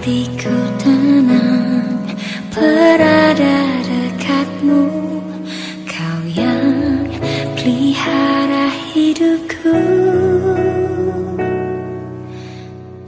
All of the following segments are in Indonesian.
hatiku tenang berada dekatmu. Kau yang pelihara hidupku.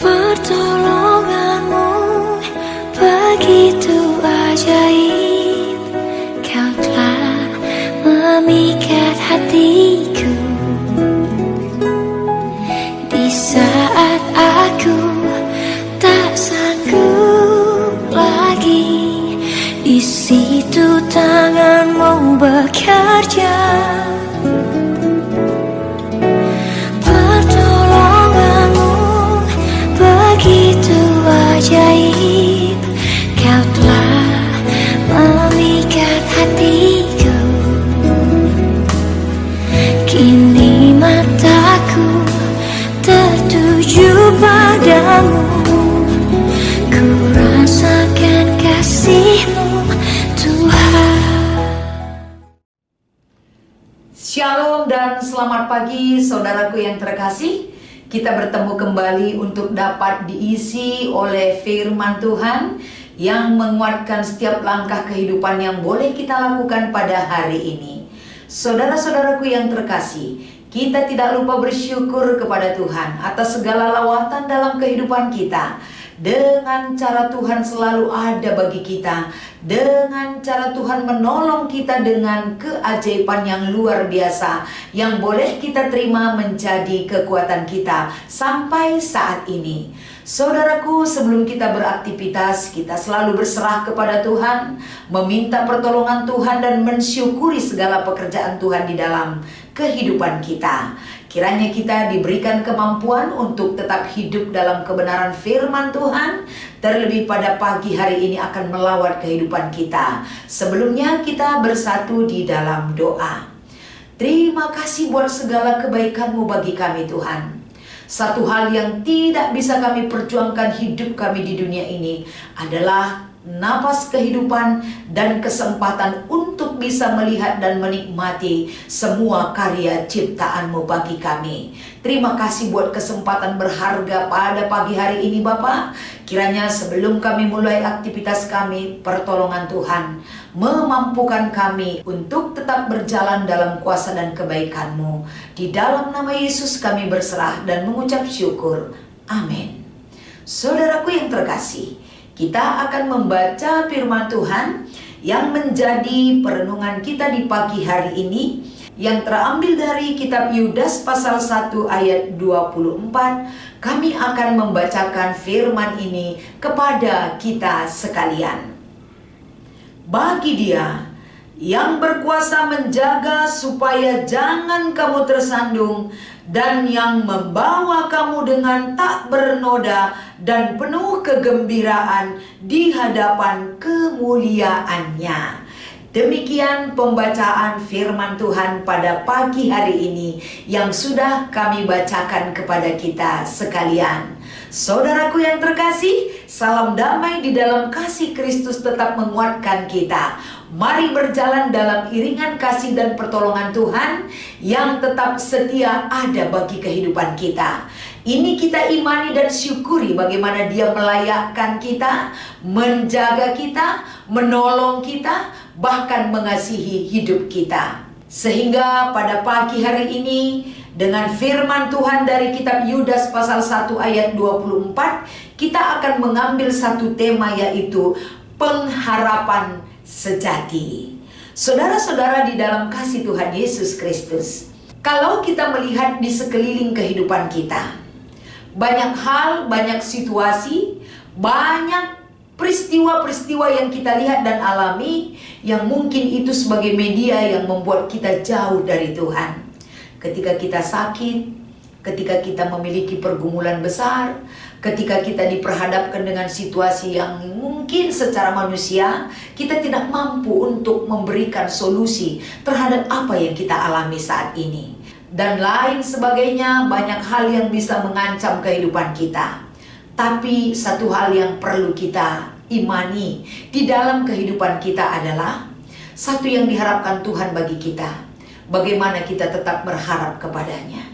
Pertolonganmu begitu ajaib. Kau telah memikat hatiku. Di saat aku tak sanggup lagi, di situ tanganmu bekerja. Pertolonganmu begitu ajaib. Kau telah memikat hatiku. Kini mataku tertuju padamu. Ku rasakan kasih-Mu, Tuhan. Shalom dan selamat pagi saudaraku yang terkasih. Kita bertemu kembali untuk dapat diisi oleh firman Tuhan yang menguatkan setiap langkah kehidupan yang boleh kita lakukan pada hari ini. Saudara-saudaraku yang terkasih, kita tidak lupa bersyukur kepada Tuhan atas segala lawatan dalam kehidupan kita. Dengan cara Tuhan selalu ada bagi kita, dengan cara Tuhan menolong kita dengan keajaiban yang luar biasa yang boleh kita terima menjadi kekuatan kita sampai saat ini. Saudaraku, sebelum kita beraktivitas, kita selalu berserah kepada Tuhan, meminta pertolongan Tuhan dan mensyukuri segala pekerjaan Tuhan di dalam kehidupan kita. Kiranya kita diberikan kemampuan untuk tetap hidup dalam kebenaran firman Tuhan. Terlebih pada pagi hari ini akan melawat kehidupan kita. Sebelumnya kita bersatu di dalam doa. Terima kasih buat segala kebaikan-Mu bagi kami Tuhan. Satu hal yang tidak bisa kami perjuangkan hidup kami di dunia ini adalah napas kehidupan dan kesempatan untuk bisa melihat dan menikmati semua karya ciptaan-Mu bagi kami. Terima kasih buat kesempatan berharga pada pagi hari ini Bapak. Kiranya sebelum kami mulai aktivitas kami, pertolongan Tuhan memampukan kami untuk tetap berjalan dalam kuasa dan kebaikan-Mu. Di dalam nama Yesus kami berserah dan mengucap syukur. Amin. Saudaraku yang terkasih, kita akan membaca firman Tuhan yang menjadi perenungan kita di pagi hari ini, yang terambil dari kitab Yudas pasal 1 ayat 24. Kami akan membacakan firman ini kepada kita sekalian. Bagi Dia yang berkuasa menjaga supaya jangan kamu tersandung, dan yang membawa kamu dengan tak bernoda dan penuh kegembiraan di hadapan kemuliaannya. Demikian pembacaan firman Tuhan pada pagi hari ini yang sudah kami bacakan kepada kita sekalian. Saudaraku yang terkasih, salam damai di dalam kasih Kristus tetap menguatkan kita. Mari berjalan dalam iringan kasih dan pertolongan Tuhan yang tetap setia ada bagi kehidupan kita. Ini kita imani dan syukuri bagaimana Dia melayakkan kita, menjaga kita, menolong kita, bahkan mengasihi hidup kita. Sehingga pada pagi hari ini dengan firman Tuhan dari kitab Yudas pasal 1 ayat 24, kita akan mengambil satu tema, yaitu pengharapan sejati. Saudara-saudara di dalam kasih Tuhan Yesus Kristus, kalau kita melihat di sekeliling kehidupan kita, banyak hal, banyak situasi, banyak peristiwa-peristiwa yang kita lihat dan alami, yang mungkin itu sebagai media yang membuat kita jauh dari Tuhan. Ketika kita sakit, ketika kita memiliki pergumulan besar, ketika kita diperhadapkan dengan situasi yang mungkin secara manusia kita tidak mampu untuk memberikan solusi terhadap apa yang kita alami saat ini, dan lain sebagainya, banyak hal yang bisa mengancam kehidupan kita. Tapi satu hal yang perlu kita imani di dalam kehidupan kita adalah satu yang diharapkan Tuhan bagi kita: bagaimana kita tetap berharap kepadanya,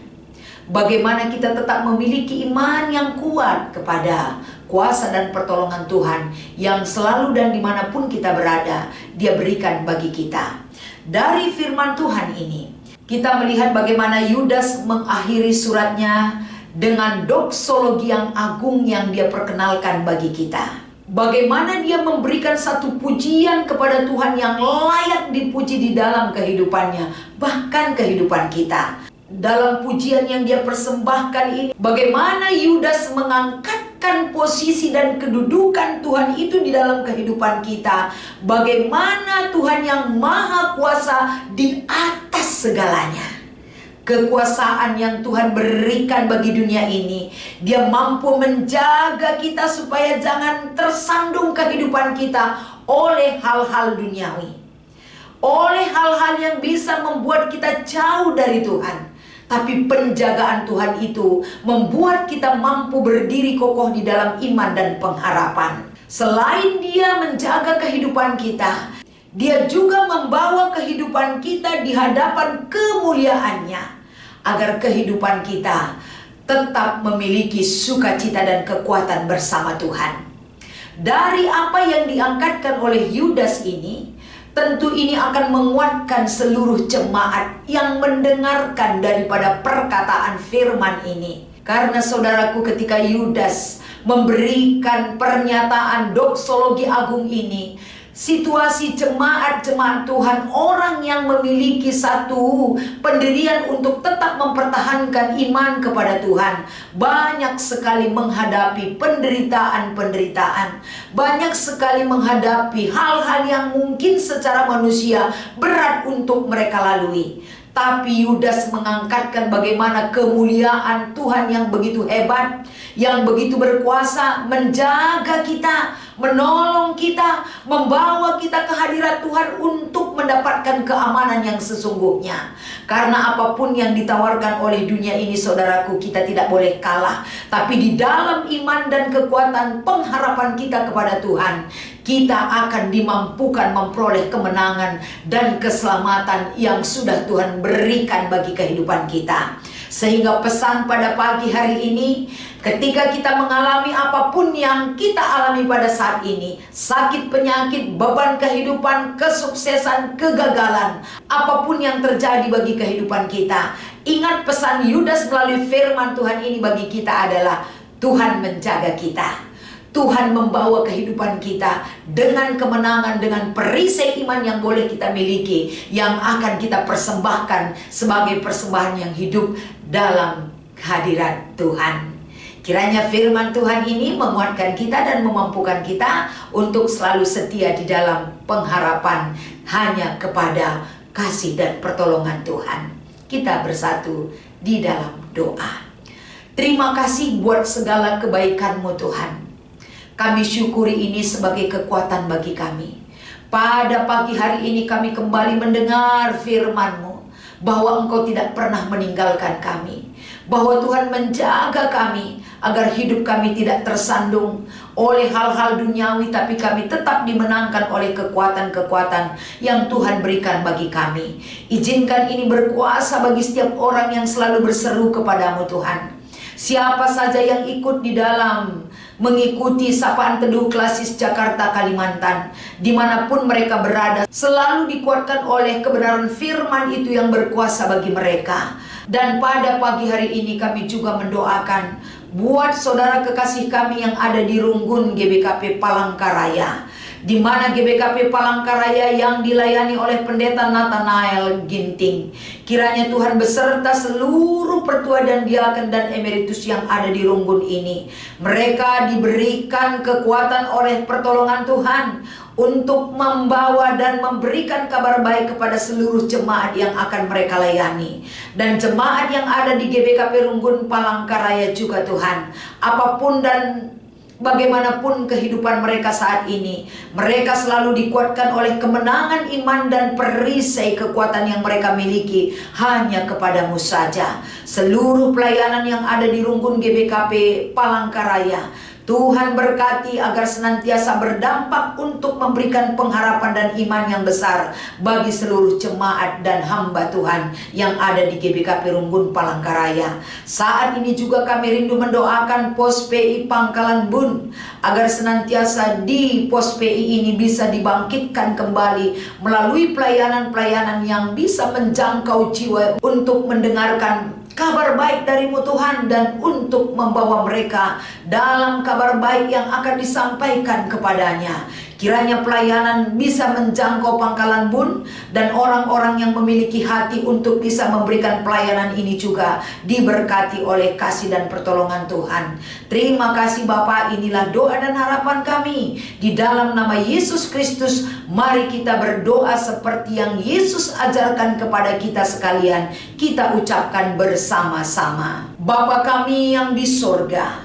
bagaimana kita tetap memiliki iman yang kuat kepada kuasa dan pertolongan Tuhan yang selalu dan dimanapun kita berada, Dia berikan bagi kita. Dari firman Tuhan ini, kita melihat bagaimana Yudas mengakhiri suratnya dengan doksologi yang agung yang dia perkenalkan bagi kita. Bagaimana dia memberikan satu pujian kepada Tuhan yang layak dipuji di dalam kehidupannya, bahkan kehidupan kita. Dalam pujian yang dia persembahkan ini, bagaimana Yudas mengangkatkan posisi dan kedudukan Tuhan itu di dalam kehidupan kita. Bagaimana Tuhan yang maha kuasa di atas segalanya. Kekuasaan yang Tuhan berikan bagi dunia ini, Dia mampu menjaga kita supaya jangan tersandung kehidupan kita oleh hal-hal duniawi, oleh hal-hal yang bisa membuat kita jauh dari Tuhan. Tapi penjagaan Tuhan itu membuat kita mampu berdiri kokoh di dalam iman dan pengharapan. Selain Dia menjaga kehidupan kita, Dia juga membawa kehidupan kita di hadapan kemuliaannya, agar kehidupan kita tetap memiliki sukacita dan kekuatan bersama Tuhan. Dari apa yang diangkatkan oleh Yudas ini, tentu ini akan menguatkan seluruh jemaat yang mendengarkan daripada perkataan firman ini. Karena saudaraku, ketika Yudas memberikan pernyataan doksologi agung ini, situasi jemaat-jemaat Tuhan, orang yang memiliki satu pendirian untuk tetap mempertahankan iman kepada Tuhan, banyak sekali menghadapi penderitaan-penderitaan, banyak sekali menghadapi hal-hal yang mungkin secara manusia berat untuk mereka lalui. Tapi Yudas mengangkatkan bagaimana kemuliaan Tuhan yang begitu hebat, yang begitu berkuasa, menjaga kita, menolong kita, membawa kita ke hadirat Tuhan untuk mendapatkan keamanan yang sesungguhnya. Karena apapun yang ditawarkan oleh dunia ini, saudaraku, kita tidak boleh kalah. Tapi di dalam iman dan kekuatan pengharapan kita kepada Tuhan, kita akan dimampukan memperoleh kemenangan dan keselamatan yang sudah Tuhan berikan bagi kehidupan kita. Sehingga pesan pada pagi hari ini, ketika kita mengalami apapun yang kita alami pada saat ini, sakit, penyakit, beban kehidupan, kesuksesan, kegagalan, apapun yang terjadi bagi kehidupan kita, ingat pesan Yudas melalui firman Tuhan ini bagi kita adalah Tuhan menjaga kita. Tuhan membawa kehidupan kita dengan kemenangan, dengan perisai iman yang boleh kita miliki, yang akan kita persembahkan sebagai persembahan yang hidup dalam hadirat Tuhan. Kiranya firman Tuhan ini menguatkan kita dan memampukan kita untuk selalu setia di dalam pengharapan hanya kepada kasih dan pertolongan Tuhan. Kita bersatu di dalam doa. Terima kasih buat segala kebaikan-Mu Tuhan. Kami syukuri ini sebagai kekuatan bagi kami. Pada pagi hari ini kami kembali mendengar firman-Mu, bahwa Engkau tidak pernah meninggalkan kami, bahwa Tuhan menjaga kami agar hidup kami tidak tersandung oleh hal-hal duniawi, tapi kami tetap dimenangkan oleh kekuatan-kekuatan yang Tuhan berikan bagi kami. Izinkan ini berkuasa bagi setiap orang yang selalu berseru kepadamu Tuhan. Siapa saja yang ikut di dalam mengikuti sapaan teduh klasis Jakarta Kalimantan, dimanapun mereka berada, selalu dikuatkan oleh kebenaran firman itu yang berkuasa bagi mereka. Dan pada pagi hari ini kami juga mendoakan buat saudara kekasih kami yang ada di Runggun GBKP Palangkaraya, di mana GBKP Palangkaraya yang dilayani oleh Pendeta Nathanael Ginting. Kiranya Tuhan beserta seluruh pertua dan diaken dan emeritus yang ada di Runggun ini, mereka diberikan kekuatan oleh pertolongan Tuhan untuk membawa dan memberikan kabar baik kepada seluruh jemaat yang akan mereka layani. Dan jemaat yang ada di GBKP Runggun Palangkaraya juga Tuhan, apapun dan bagaimanapun kehidupan mereka saat ini, mereka selalu dikuatkan oleh kemenangan iman dan perisai kekuatan yang mereka miliki hanya kepadamu saja. Seluruh pelayanan yang ada di Runggun GBKP Palangkaraya, Tuhan berkati agar senantiasa berdampak untuk memberikan pengharapan dan iman yang besar bagi seluruh jemaat dan hamba Tuhan yang ada di GBKP Runggun Palangkaraya. Saat ini juga kami rindu mendoakan Pos PI Pangkalan Bun agar senantiasa di Pos PI ini bisa dibangkitkan kembali melalui pelayanan-pelayanan yang bisa menjangkau jiwa untuk mendengarkan kabar baik darimu Tuhan, dan untuk membawa mereka dalam kabar baik yang akan disampaikan kepadanya. Kiranya pelayanan bisa menjangkau Pangkalan Bun, dan orang-orang yang memiliki hati untuk bisa memberikan pelayanan ini juga diberkati oleh kasih dan pertolongan Tuhan. Terima kasih Bapak, inilah doa dan harapan kami. Di dalam nama Yesus Kristus, mari kita berdoa seperti yang Yesus ajarkan kepada kita sekalian. Kita ucapkan bersama-sama. Bapa kami yang di sorga,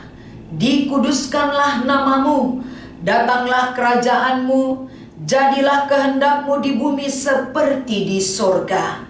dikuduskanlah namamu, datanglah kerajaanmu, jadilah kehendakmu di bumi seperti di sorga.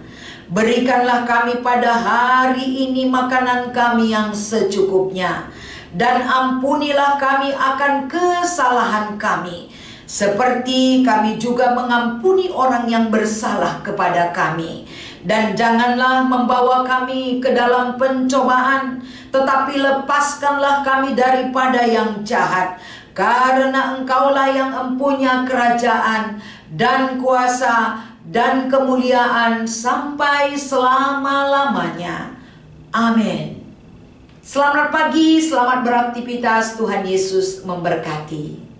Berikanlah kami pada hari ini makanan kami yang secukupnya, dan ampunilah kami akan kesalahan kami, seperti kami juga mengampuni orang yang bersalah kepada kami. Dan janganlah membawa kami ke dalam pencobaan, tetapi lepaskanlah kami daripada yang jahat. Karena Engkaulah yang empunya kerajaan dan kuasa dan kemuliaan sampai selama-lamanya. Amin. Selamat pagi, selamat beraktivitas. Tuhan Yesus memberkati.